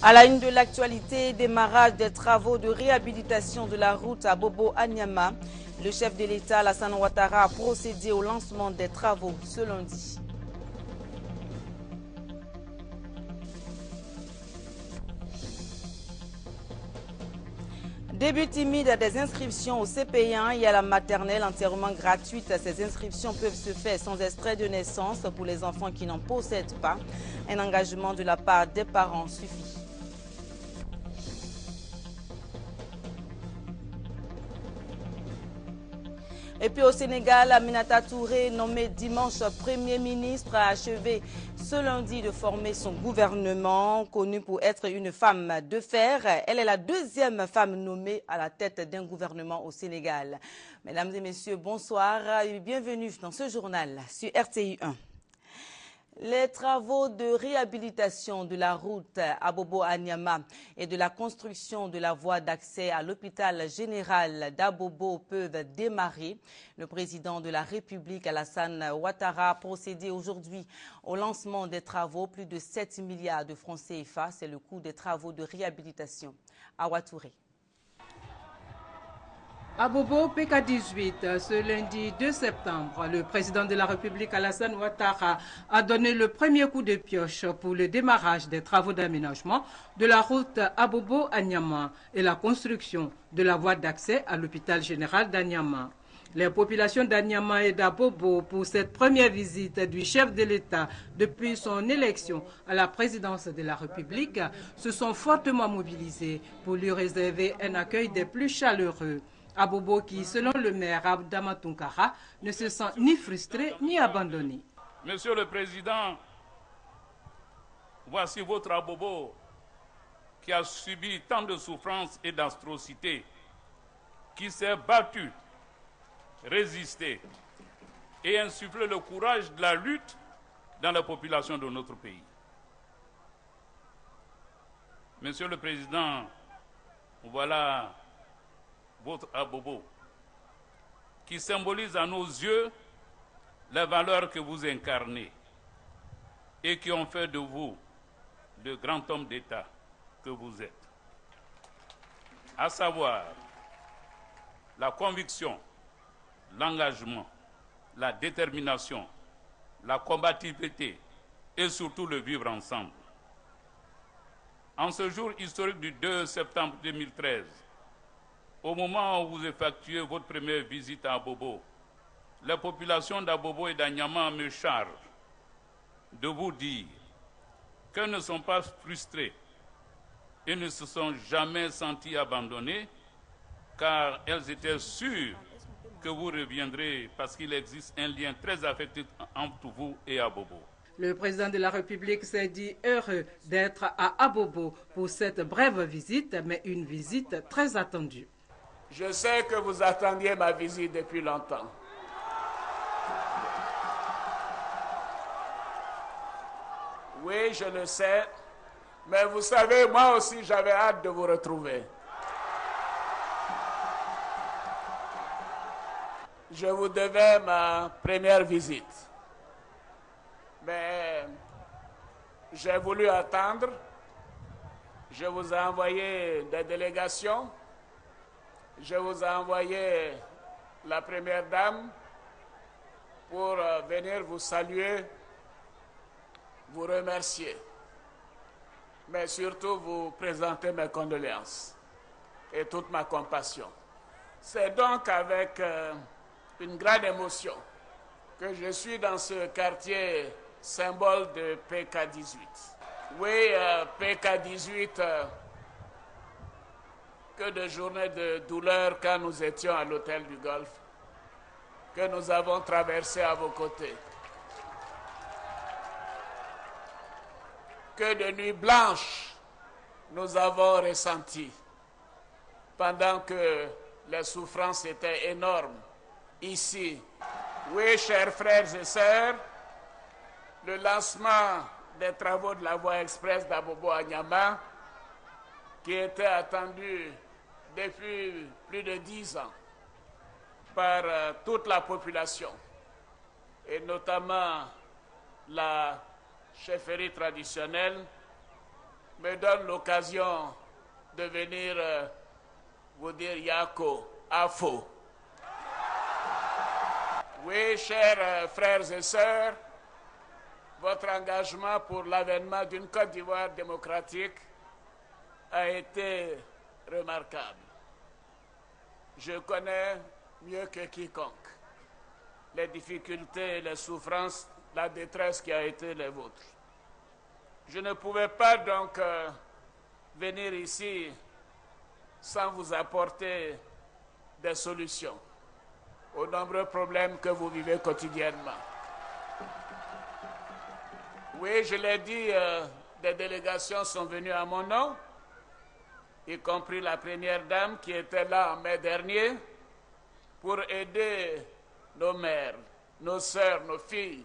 À la une de l'actualité, démarrage des travaux de réhabilitation de la route à Bobo à Niama. Le chef de l'État, Alassane Ouattara, a procédé au lancement des travaux ce lundi. Début timide des inscriptions au CP1 et à la maternelle entièrement gratuite. Ces inscriptions peuvent se faire sans extrait de naissance pour les enfants qui n'en possèdent pas. Un engagement de la part des parents suffit. Et puis au Sénégal, Aminata Touré, nommée dimanche Premier ministre, a achevé ce lundi de former son gouvernement. Connue pour être une femme de fer, elle est la deuxième femme nommée à la tête d'un gouvernement au Sénégal. Mesdames et messieurs, bonsoir et bienvenue dans ce journal sur RTI 1. Les travaux de réhabilitation de la route à Bobo à Niama et de la construction de la voie d'accès à l'hôpital général d'Abobo peuvent démarrer. Le président de la République, Alassane Ouattara, a procédé aujourd'hui au lancement des travaux. Plus de 7 milliards de francs CFA, c'est le coût des travaux de réhabilitation. À Ouattouré. À Bobo, PK18, ce lundi 2 septembre, le président de la République, Alassane Ouattara, a donné le premier coup de pioche pour le démarrage des travaux d'aménagement de la route à Bobo à Niama et la construction de la voie d'accès à l'hôpital général d'Anyama. Les populations d'Anyama et d'Abobo, pour cette première visite du chef de l'État depuis son élection à la présidence de la République, se sont fortement mobilisées pour lui réserver un accueil des plus chaleureux. Abobo qui, selon le maire Abdama Tunkara, ne se sent ni frustré ni abandonné. Monsieur le Président, voici votre Abobo qui a subi tant de souffrances et d'atrocités, qui s'est battu, résisté et insufflé le courage de la lutte dans la population de notre pays. Monsieur le Président, voilà votre Abobo, qui symbolise à nos yeux les valeurs que vous incarnez et qui ont fait de vous le grand homme d'État que vous êtes. À savoir la conviction, l'engagement, la détermination, la combativité et surtout le vivre ensemble. En ce jour historique du 2 septembre 2013, au moment où vous effectuez votre première visite à Abobo, la population d'Abobo et d'Anyama me charge de vous dire qu'elles ne sont pas frustrées et ne se sont jamais senties abandonnées, car elles étaient sûres que vous reviendrez parce qu'il existe un lien très affectif entre vous et Abobo. Le président de la République s'est dit heureux d'être à Abobo pour cette brève visite, mais une visite très attendue. Je sais que vous attendiez ma visite depuis longtemps. Oui, je le sais, mais vous savez, moi aussi j'avais hâte de vous retrouver. Je vous devais ma première visite, mais j'ai voulu attendre. Je vous ai envoyé des délégations. Je vous ai envoyé la première dame pour venir vous saluer, vous remercier, mais surtout vous présenter mes condoléances et toute ma compassion. C'est donc avec une grande émotion que je suis dans ce quartier symbole de PK18. Oui, PK18... que de journées de douleur quand nous étions à l'hôtel du Golfe, que nous avons traversé à vos côtés. Que de nuits blanches nous avons ressenties pendant que les souffrances étaient énormes ici. Oui, chers frères et sœurs, le lancement des travaux de la voie express d'Abobo à Niama, qui était attendu depuis plus de 10 ans par toute la population, et notamment la chefferie traditionnelle, me donne l'occasion de venir vous dire Yako, Afo. Oui, chers frères et sœurs, votre engagement pour l'avènement d'une Côte d'Ivoire démocratique a été remarquable. Je connais mieux que quiconque les difficultés, les souffrances, la détresse qui a été les vôtres. Je ne pouvais pas donc venir ici sans vous apporter des solutions aux nombreux problèmes que vous vivez quotidiennement. Oui, je l'ai dit, des délégations sont venues à mon nom, y compris la première dame qui était là en mai dernier, pour aider nos mères, nos sœurs, nos filles,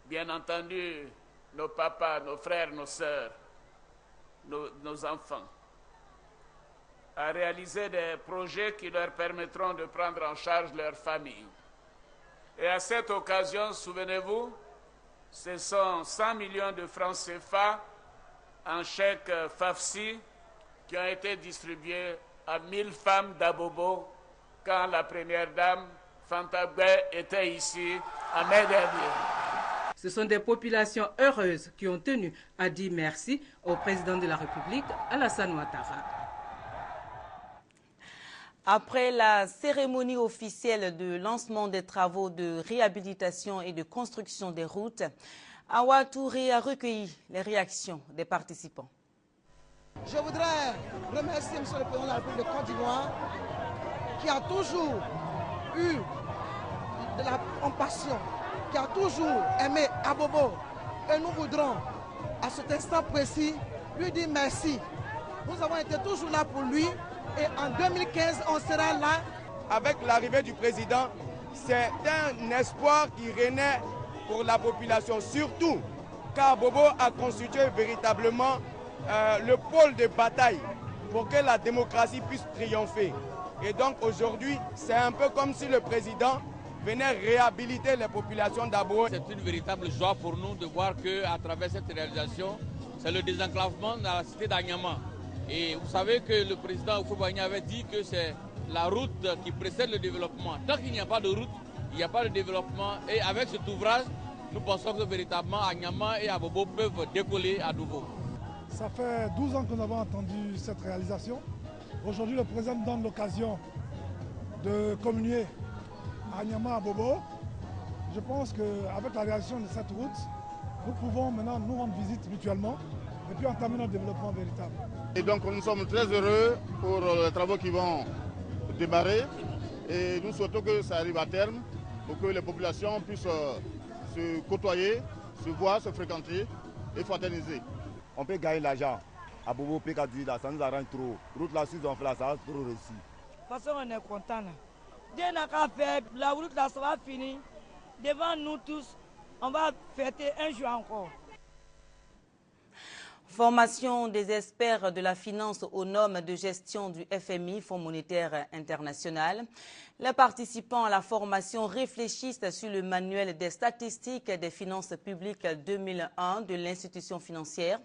bien entendu, nos papas, nos frères, nos sœurs, nos enfants, à réaliser des projets qui leur permettront de prendre en charge leur famille. Et à cette occasion, souvenez-vous, ce sont 100 millions de francs CFA en chèque FAFSI qui ont été distribués à 1000 femmes d'Abobo quand la première dame, Fanta Gbé, était ici en mai dernier. Ce sont des populations heureuses qui ont tenu à dire merci au président de la République, Alassane Ouattara. Après la cérémonie officielle de lancement des travaux de réhabilitation et de construction des routes, Awa Touré a recueilli les réactions des participants. Je voudrais remercier M. le Président de la République de Côte d'Ivoire qui a toujours eu de la compassion, qui a toujours aimé Abobo. Et nous voudrons, à cet instant précis, lui dire merci. Nous avons été toujours là pour lui. Et en 2015, on sera là. Avec l'arrivée du président, c'est un espoir qui renaît pour la population, surtout car Bobo a constitué véritablement le pôle de bataille pour que la démocratie puisse triompher. Et donc aujourd'hui, c'est un peu comme si le président venait réhabiliter les populations d'Abo. C'est une véritable joie pour nous de voir qu'à travers cette réalisation, c'est le désenclavement de la cité d'Agnama. Et vous savez que le président Houphouët-Boigny avait dit que c'est la route qui précède le développement. Tant qu'il n'y a pas de route, il n'y a pas de développement. Et avec cet ouvrage, nous pensons que véritablement Agnama et Abobo peuvent décoller à nouveau. Ça fait 12 ans que nous avons attendu cette réalisation. Aujourd'hui, le président nous donne l'occasion de communier à Agnama, Abobo. Je pense qu'avec la réalisation de cette route, nous pouvons maintenant nous rendre visite mutuellement et puis entamer notre développement véritable. Et donc nous sommes très heureux pour les travaux qui vont démarrer et nous souhaitons que ça arrive à terme pour que les populations puissent se côtoyer, se voir, se fréquenter et fraterniser. On peut gagner l'argent. À Bobo Pécadi, ça nous arrange trop. Route là, si on fait là, ça va trop réussi. Parce qu'on est content. Dieu n'a qu'à faire, la route là, ça va finir. Devant nous tous, on va fêter un jour encore. Formation des experts de la finance aux normes de gestion du FMI, Fonds monétaire international. Les participants à la formation réfléchissent sur le manuel des statistiques des finances publiques 2001 de l'institution financière.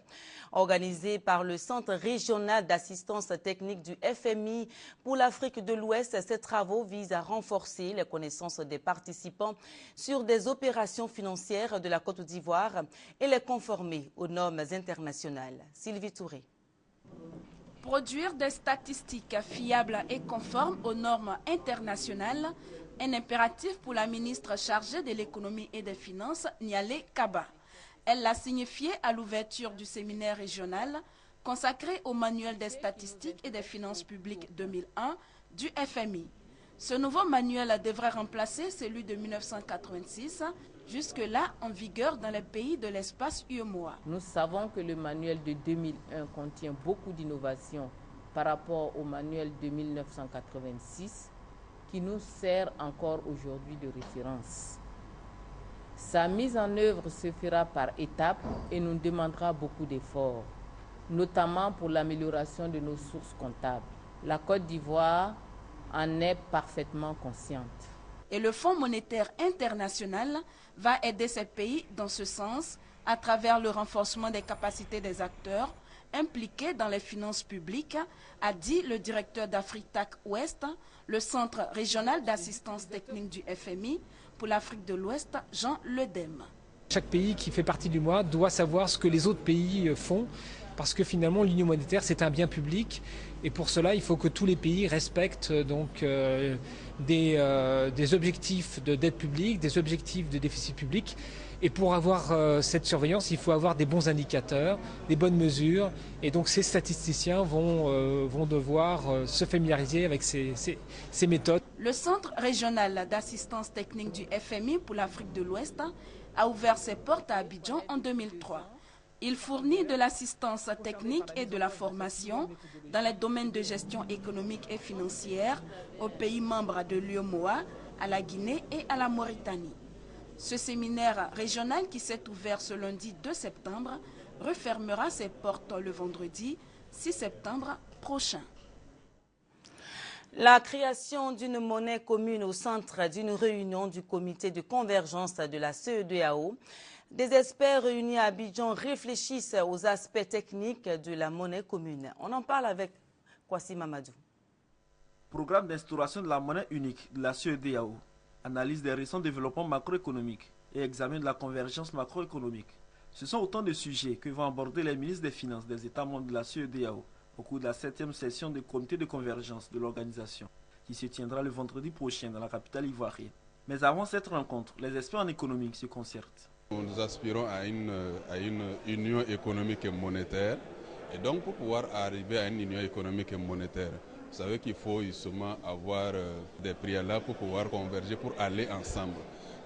Organisé par le Centre régional d'assistance technique du FMI pour l'Afrique de l'Ouest, ces travaux visent à renforcer les connaissances des participants sur des opérations financières de la Côte d'Ivoire et les conformer aux normes internationales. Sylvie Touré. Produire des statistiques fiables et conformes aux normes internationales, un impératif pour la ministre chargée de l'économie et des finances, Nialé Kaba. Elle l'a signifié à l'ouverture du séminaire régional consacré au manuel des statistiques et des finances publiques 2001 du FMI. Ce nouveau manuel devrait remplacer celui de 1986, jusque-là en vigueur dans les pays de l'espace UEMOA. Nous savons que le manuel de 2001 contient beaucoup d'innovations par rapport au manuel de 1986 qui nous sert encore aujourd'hui de référence. Sa mise en œuvre se fera par étapes et nous demandera beaucoup d'efforts, notamment pour l'amélioration de nos sources comptables. La Côte d'Ivoire en est parfaitement consciente. Et le Fonds monétaire international va aider ces pays dans ce sens à travers le renforcement des capacités des acteurs, impliqués dans les finances publiques, a dit le directeur d'Afritac Ouest, le centre régional d'assistance technique du FMI pour l'Afrique de l'Ouest, Jean Ledem. Chaque pays qui fait partie du MOA doit savoir ce que les autres pays font, parce que finalement l'union monétaire c'est un bien public et pour cela il faut que tous les pays respectent donc des objectifs de dette publique, des objectifs de déficit public. Et pour avoir cette surveillance, il faut avoir des bons indicateurs, des bonnes mesures. Et donc ces statisticiens vont devoir se familiariser avec ces méthodes. Le Centre régional d'assistance technique du FMI pour l'Afrique de l'Ouest a ouvert ses portes à Abidjan en 2003. Il fournit de l'assistance technique et de la formation dans les domaines de gestion économique et financière aux pays membres de l'UEMOA, à la Guinée et à la Mauritanie. Ce séminaire régional qui s'est ouvert ce lundi 2 septembre refermera ses portes le vendredi 6 septembre prochain. La création d'une monnaie commune au centre d'une réunion du comité de convergence de la CEDEAO. Des experts réunis à Abidjan réfléchissent aux aspects techniques de la monnaie commune. On en parle avec Kwasi Mamadou. Programme d'instauration de la monnaie unique de la CEDEAO. Analyse des récents développements macroéconomiques et examen de la convergence macroéconomique. Ce sont autant de sujets que vont aborder les ministres des Finances des États membres de la CEDEAO au cours de la 7e session du comité de convergence de l'organisation qui se tiendra le vendredi prochain dans la capitale ivoirienne. Mais avant cette rencontre, les experts en économie se concertent. Nous aspirons à une union économique et monétaire et donc pour pouvoir arriver à une union économique et monétaire, vous savez qu'il faut justement avoir des préalables pour pouvoir converger, pour aller ensemble.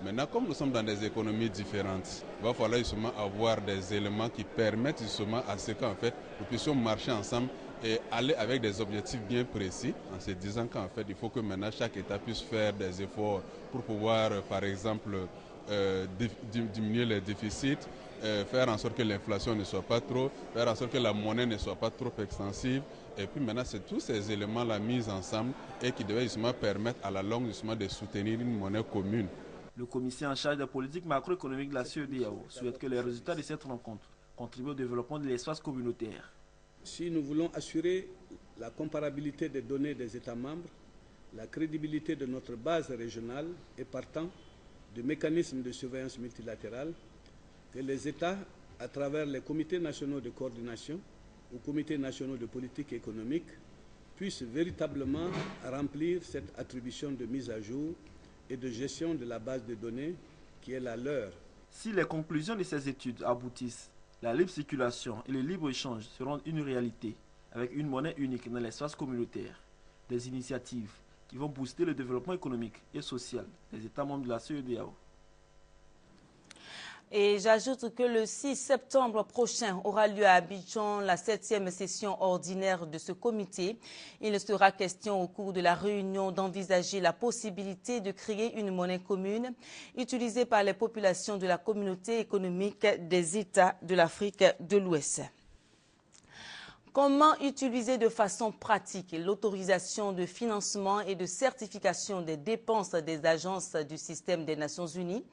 Maintenant, comme nous sommes dans des économies différentes, il va falloir justement avoir des éléments qui permettent justement à ce qu'en fait, nous puissions marcher ensemble et aller avec des objectifs bien précis, en se disant qu'en fait, il faut que maintenant chaque État puisse faire des efforts pour pouvoir, par exemple, diminuer les déficits, faire en sorte que l'inflation ne soit pas trop, faire en sorte que la monnaie ne soit pas trop extensive. Et puis maintenant, c'est tous ces éléments-là mis ensemble et qui devaient justement permettre à la longue justement de soutenir une monnaie commune. Le commissaire en charge des politiques macroéconomiques de la CEDEAO souhaite que les résultats de cette rencontre contribuent au développement de l'espace communautaire. Si nous voulons assurer la comparabilité des données des États membres, la crédibilité de notre base régionale et partant de mécanismes de surveillance multilatérale, que les États, à travers les comités nationaux de coordination ou comités nationaux de politique économique, puissent véritablement remplir cette attribution de mise à jour et de gestion de la base de données qui est la leur. Si les conclusions de ces études aboutissent, la libre circulation et le libre-échange seront une réalité avec une monnaie unique dans l'espace communautaire. Des initiatives qui vont booster le développement économique et social des États membres de la CEDEAO. Et j'ajoute que le 6 septembre prochain aura lieu à Abidjan la 7e session ordinaire de ce comité. Il sera question au cours de la réunion d'envisager la possibilité de créer une monnaie commune utilisée par les populations de la communauté économique des États de l'Afrique de l'Ouest. Comment utiliser de façon pratique l'autorisation de financement et de certification des dépenses des agences du système des Nations Unies?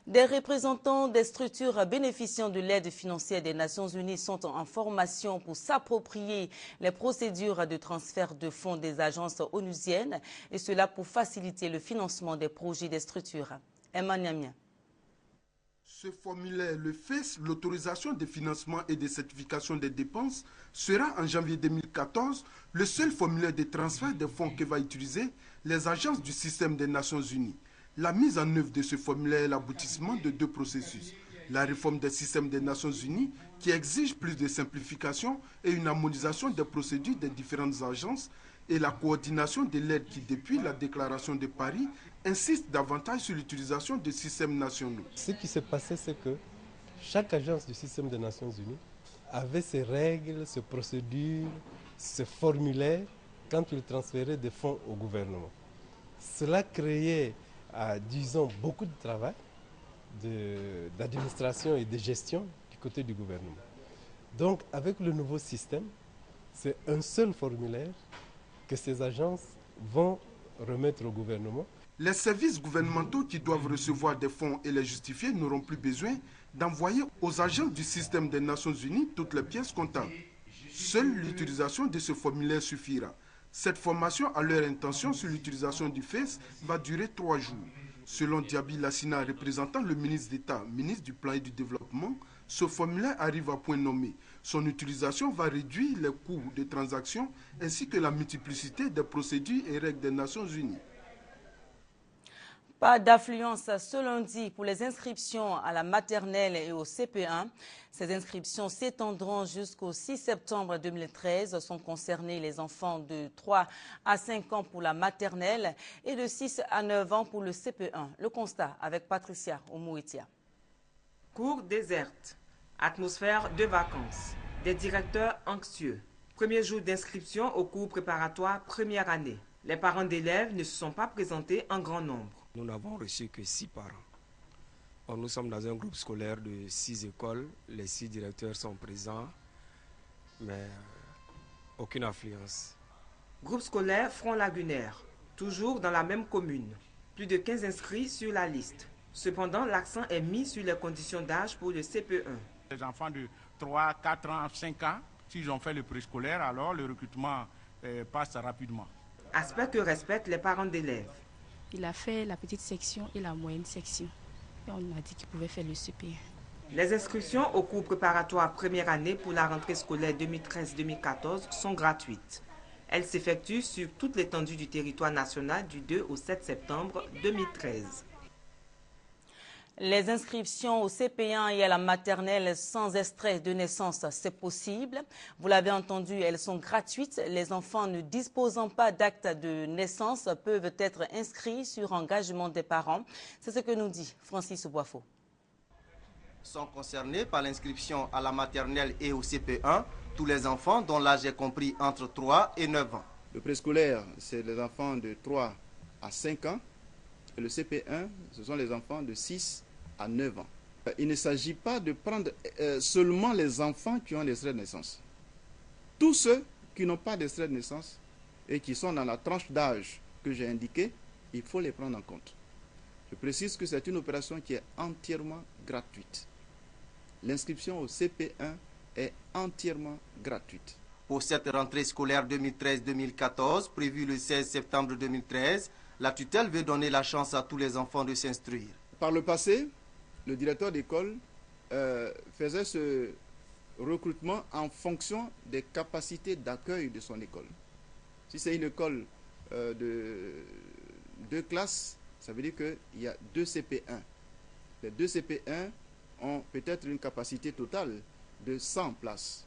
Des représentants des structures bénéficiant de l'aide financière des Nations Unies sont en formation pour s'approprier les procédures de transfert de fonds des agences onusiennes, et cela pour faciliter le financement des projets des structures. Emma Niamia. Ce formulaire, le FES, l'autorisation de financement et de certification des dépenses, sera en janvier 2014 le seul formulaire de transfert des fonds que va utiliser les agences du système des Nations Unies. La mise en œuvre de ce formulaire est l'aboutissement de deux processus. La réforme des systèmes des Nations Unies qui exige plus de simplification et une harmonisation des procédures des différentes agences et la coordination de l'aide qui, depuis la déclaration de Paris, insiste davantage sur l'utilisation des systèmes nationaux. Ce qui s'est passé, c'est que chaque agence du système des Nations Unies avait ses règles, ses procédures, ses formulaires quand il transférait des fonds au gouvernement. Cela créait, disons, beaucoup de travail d'administration et de gestion du côté du gouvernement. Donc, avec le nouveau système, c'est un seul formulaire que ces agences vont remettre au gouvernement. Les services gouvernementaux qui doivent recevoir des fonds et les justifier n'auront plus besoin d'envoyer aux agents du système des Nations Unies toutes les pièces comptables. Seule l'utilisation de ce formulaire suffira. Cette formation à leur intention sur l'utilisation du FACE va durer 3 jours. Selon Diaby Lassina, représentant le ministre d'État, ministre du Plan et du Développement, ce formulaire arrive à point nommé. Son utilisation va réduire les coûts de transaction ainsi que la multiplicité des procédures et règles des Nations Unies. Pas d'affluence ce lundi pour les inscriptions à la maternelle et au CP1. Ces inscriptions s'étendront jusqu'au 6 septembre 2013. Sont concernés les enfants de 3 à 5 ans pour la maternelle et de 6 à 9 ans pour le CP1. Le constat avec Patricia Omouetia. Cours déserte, atmosphère de vacances, des directeurs anxieux. Premier jour d'inscription au cours préparatoire première année. Les parents d'élèves ne se sont pas présentés en grand nombre. Nous n'avons reçu que 6 parents. Or, nous sommes dans un groupe scolaire de 6 écoles. Les 6 directeurs sont présents, mais aucune affluence. Groupe scolaire Front Lagunaire, toujours dans la même commune. Plus de 15 inscrits sur la liste. Cependant, l'accent est mis sur les conditions d'âge pour le CP1. Les enfants de 3, 4 ans, 5 ans, s'ils ont fait le préscolaire, alors le recrutement passe rapidement. Aspect que respectent les parents d'élèves. Il a fait la petite section et la moyenne section. Et on a dit qu'il pouvait faire le CP1. Les inscriptions au cours préparatoire première année pour la rentrée scolaire 2013-2014 sont gratuites. Elles s'effectuent sur toute l'étendue du territoire national du 2 au 7 septembre 2013. Les inscriptions au CP1 et à la maternelle sans extrait de naissance, c'est possible. Vous l'avez entendu, elles sont gratuites. Les enfants ne disposant pas d'acte de naissance peuvent être inscrits sur engagement des parents. C'est ce que nous dit Francis Boifo. Sont concernés par l'inscription à la maternelle et au CP1 tous les enfants dont l'âge est compris entre 3 et 9 ans. Le préscolaire, c'est les enfants de 3 à 5 ans. Et le CP1, ce sont les enfants de 6 à 9 ans. Il ne s'agit pas de prendre seulement les enfants qui ont l'extrait de naissance. Tous ceux qui n'ont pas d'extrait de naissance et qui sont dans la tranche d'âge que j'ai indiquée, il faut les prendre en compte. Je précise que c'est une opération qui est entièrement gratuite. L'inscription au CP1 est entièrement gratuite. Pour cette rentrée scolaire 2013-2014, prévue le 16 septembre 2013, la tutelle veut donner la chance à tous les enfants de s'instruire. Par le passé, le directeur d'école faisait ce recrutement en fonction des capacités d'accueil de son école. Si c'est une école de 2 classes, ça veut dire qu'il y a 2 CP1. Les 2 CP1 ont peut-être une capacité totale de 100 places.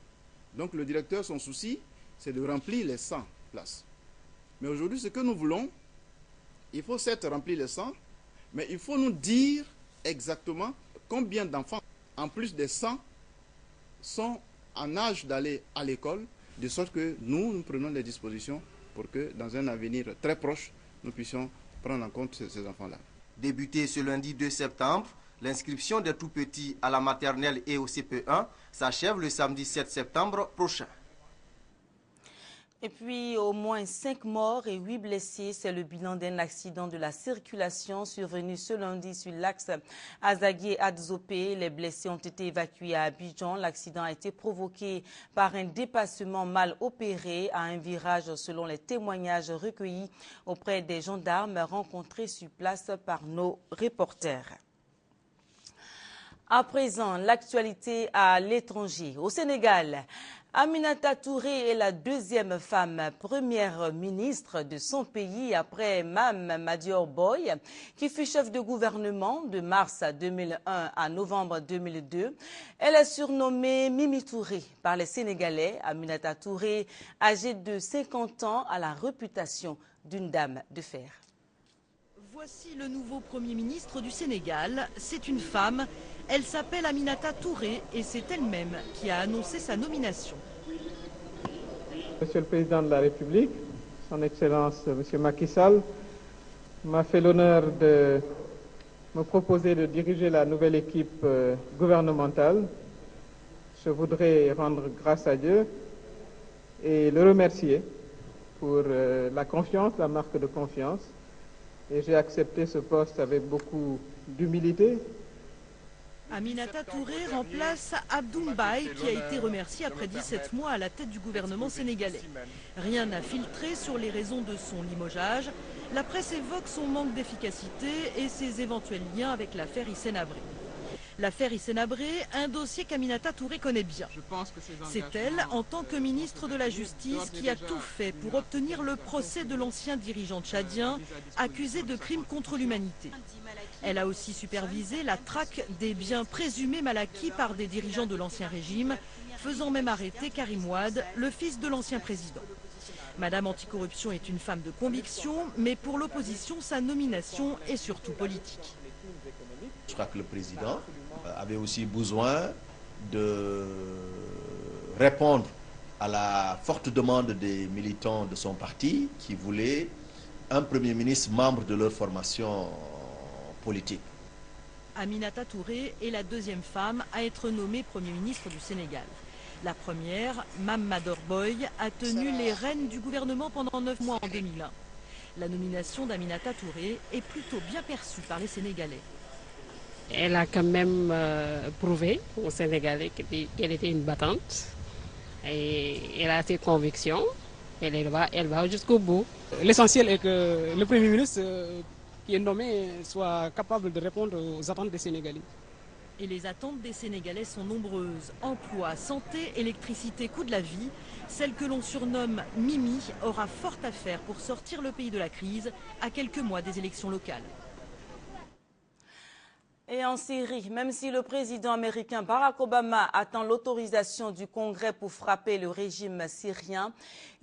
Donc le directeur, son souci, c'est de remplir les 100 places. Mais aujourd'hui, ce que nous voulons, il faut certes remplir les 100, mais il faut nous dire exactement combien d'enfants, en plus des 100, sont en âge d'aller à l'école, de sorte que nous prenons des dispositions pour que dans un avenir très proche, nous puissions prendre en compte ces enfants-là. Débuté ce lundi 2 septembre, l'inscription des tout-petits à la maternelle et au CP1 s'achève le samedi 7 septembre prochain. Et puis, au moins 5 morts et 8 blessés, c'est le bilan d'un accident de la circulation survenu ce lundi sur l'axe Azagué-Adzopé. Les blessés ont été évacués à Abidjan. L'accident a été provoqué par un dépassement mal opéré à un virage selon les témoignages recueillis auprès des gendarmes rencontrés sur place par nos reporters. À présent, l'actualité à l'étranger. Au Sénégal, Aminata Touré est la 2e femme première ministre de son pays après Mame Madior Boye, qui fut chef de gouvernement de mars 2001 à novembre 2002. Elle est surnommée Mimi Touré par les Sénégalais. Aminata Touré, âgée de 50 ans, a la réputation d'une dame de fer. Voici le nouveau Premier ministre du Sénégal. C'est une femme. Elle s'appelle Aminata Touré et c'est elle-même qui a annoncé sa nomination. Monsieur le Président de la République, Son Excellence Monsieur Macky Sall, m'a fait l'honneur de me proposer de diriger la nouvelle équipe gouvernementale. Je voudrais rendre grâce à Dieu et le remercier pour la confiance, la marque de confiance. Et j'ai accepté ce poste avec beaucoup d'humilité. Aminata Touré remplace Abdoul Mbaye qui a été remercié après 17 mois à la tête du gouvernement sénégalais. Rien n'a filtré sur les raisons de son limogeage. La presse évoque son manque d'efficacité et ses éventuels liens avec l'affaire Hissène Habré. L'affaire Hissène Habré, un dossier qu'Aminata Touré connaît bien. C'est elle, en tant que ministre de la Justice, qui a tout fait pour obtenir le procès de l'ancien dirigeant tchadien accusé de crimes contre l'humanité. Elle a aussi supervisé la traque des biens présumés mal acquis par des dirigeants de l'ancien régime, faisant même arrêter Karim Wade, le fils de l'ancien président. Madame Anticorruption est une femme de conviction, mais pour l'opposition, sa nomination est surtout politique. Je crois que le président avait aussi besoin de répondre à la forte demande des militants de son parti qui voulaient un Premier ministre membre de leur formation politique. Aminata Touré est la deuxième femme à être nommée Premier ministre du Sénégal. La première, Mame Madior Boye, a tenu les rênes du gouvernement pendant 9 mois en 2001. La nomination d'Aminata Touré est plutôt bien perçue par les Sénégalais. Elle a quand même prouvé aux Sénégalais qu'elle était une battante. Et elle a ses convictions. Elle va jusqu'au bout. L'essentiel est que le Premier ministre qui est nommé soit capable de répondre aux attentes des Sénégalais. Et les attentes des Sénégalais sont nombreuses. Emploi, santé, électricité, coût de la vie. Celle que l'on surnomme Mimi aura fort à faire pour sortir le pays de la crise à quelques mois des élections locales. Et en Syrie, même si le président américain Barack Obama attend l'autorisation du Congrès pour frapper le régime syrien,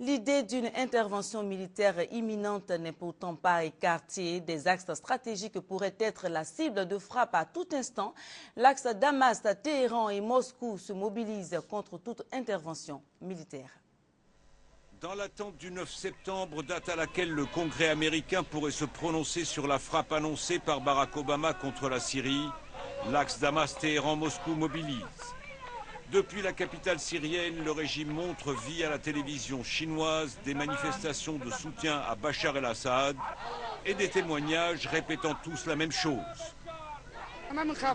l'idée d'une intervention militaire imminente n'est pourtant pas écartée. Des axes stratégiques pourraient être la cible de frappe à tout instant. L'axe Damas, Téhéran et Moscou se mobilisent contre toute intervention militaire. Dans l'attente du 9 septembre, date à laquelle le Congrès américain pourrait se prononcer sur la frappe annoncée par Barack Obama contre la Syrie, l'axe Damas-Téhéran-Moscou mobilise. Depuis la capitale syrienne, le régime montre via la télévision chinoise des manifestations de soutien à Bachar el-Assad et des témoignages répétant tous la même chose.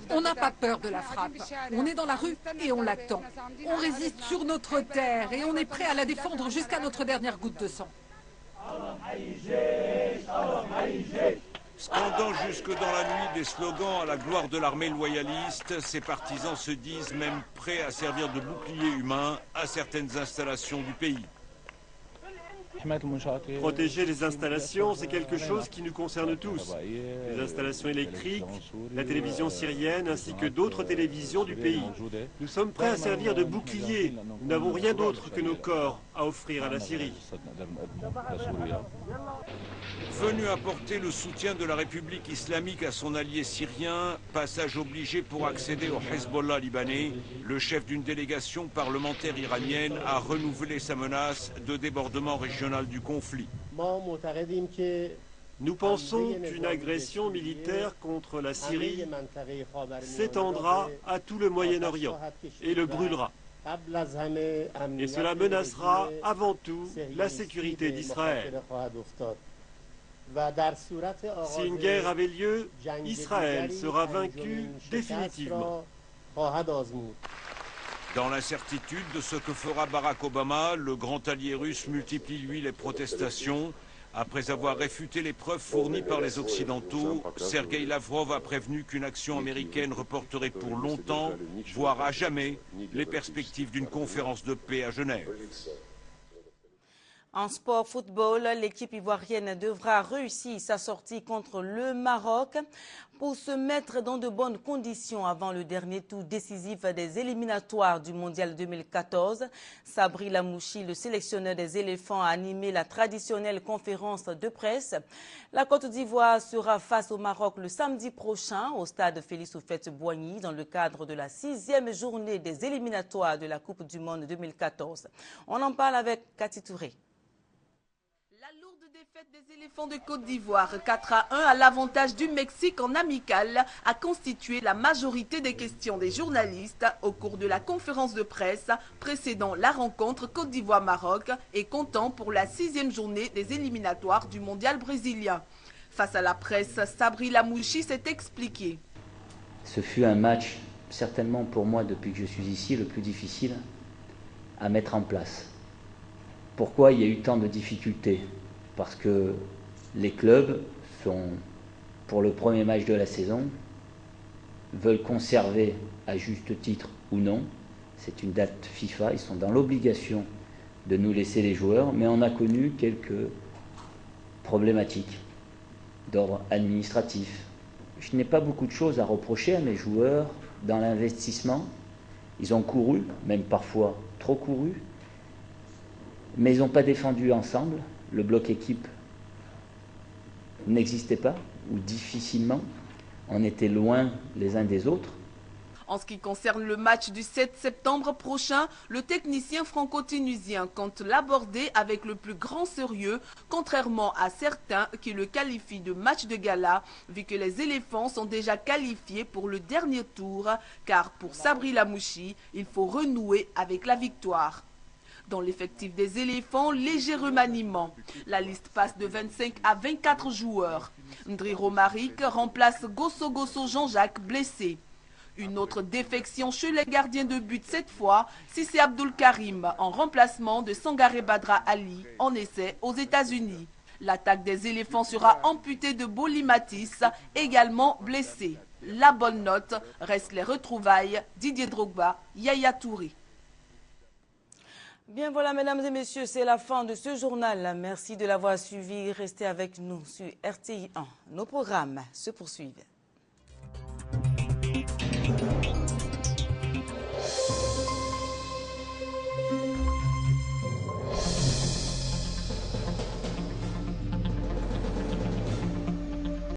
On n'a pas peur de la frappe. On est dans la rue et on l'attend. On résiste sur notre terre et on est prêt à la défendre jusqu'à notre dernière goutte de sang. Scandant jusque dans la nuit des slogans à la gloire de l'armée loyaliste, ses partisans se disent même prêts à servir de bouclier humain à certaines installations du pays. Protéger les installations, c'est quelque chose qui nous concerne tous. Les installations électriques, la télévision syrienne ainsi que d'autres télévisions du pays. Nous sommes prêts à servir de bouclier. Nous n'avons rien d'autre que nos corps à offrir à la Syrie. Venu apporter le soutien de la République islamique à son allié syrien, passage obligé pour accéder au Hezbollah libanais, le chef d'une délégation parlementaire iranienne a renouvelé sa menace de débordement régional du conflit. Nous pensons qu'une agression militaire contre la Syrie s'étendra à tout le Moyen-Orient et le brûlera. Et cela menacera avant tout la sécurité d'Israël. Si une guerre avait lieu, Israël sera vaincu définitivement. Dans l'incertitude de ce que fera Barack Obama, le grand allié russe multiplie lui les protestations. Après avoir réfuté les preuves fournies par les Occidentaux, Sergueï Lavrov a prévenu qu'une action américaine reporterait pour longtemps, voire à jamais, les perspectives d'une conférence de paix à Genève. En sport football, l'équipe ivoirienne devra réussir sa sortie contre le Maroc pour se mettre dans de bonnes conditions avant le dernier tour décisif des éliminatoires du Mondial 2014. Sabri Lamouchi, le sélectionneur des éléphants, a animé la traditionnelle conférence de presse. La Côte d'Ivoire sera face au Maroc le samedi prochain au stade Félix Houphouët-Boigny dans le cadre de la 6e journée des éliminatoires de la Coupe du Monde 2014. On en parle avec Cathy Touré. Défaite des éléphants de Côte d'Ivoire 4-1 à l'avantage du Mexique en amical a constitué la majorité des questions des journalistes au cours de la conférence de presse précédant la rencontre Côte d'Ivoire-Maroc et comptant pour la 6e journée des éliminatoires du mondial brésilien. Face à la presse, Sabri Lamouchi s'est expliqué. Ce fut un match certainement pour moi, depuis que je suis ici, le plus difficile à mettre en place. Pourquoi il y a eu tant de difficultés? Parce que les clubs sont, pour le premier match de la saison, veulent conserver, à juste titre ou non, c'est une date FIFA, ils sont dans l'obligation de nous laisser les joueurs, mais on a connu quelques problématiques d'ordre administratif. Je n'ai pas beaucoup de choses à reprocher à mes joueurs dans l'investissement. Ils ont couru, même parfois trop couru, mais ils n'ont pas défendu ensemble. Le bloc équipe n'existait pas, ou difficilement. On était loin les uns des autres. En ce qui concerne le match du 7 septembre prochain, le technicien franco-tunisien compte l'aborder avec le plus grand sérieux, contrairement à certains qui le qualifient de match de gala, vu que les éléphants sont déjà qualifiés pour le dernier tour, car pour Sabri Lamouchi, il faut renouer avec la victoire. Dans l'effectif des éléphants, léger remaniement. La liste passe de 25 à 24 joueurs. Ndri Romaric remplace Gosso Jean-Jacques blessé. Une autre défection chez les gardiens de but cette fois, Sissé Abdul Karim en remplacement de Sangaré Badra Ali en essai aux États-Unis. L'attaque des éléphants sera amputée de Boli Matisse, également blessé. La bonne note reste les retrouvailles Didier Drogba, Yaya Touré. Bien voilà, mesdames et messieurs, c'est la fin de ce journal. Merci de l'avoir suivi. Restez avec nous sur RTI 1. Nos programmes se poursuivent.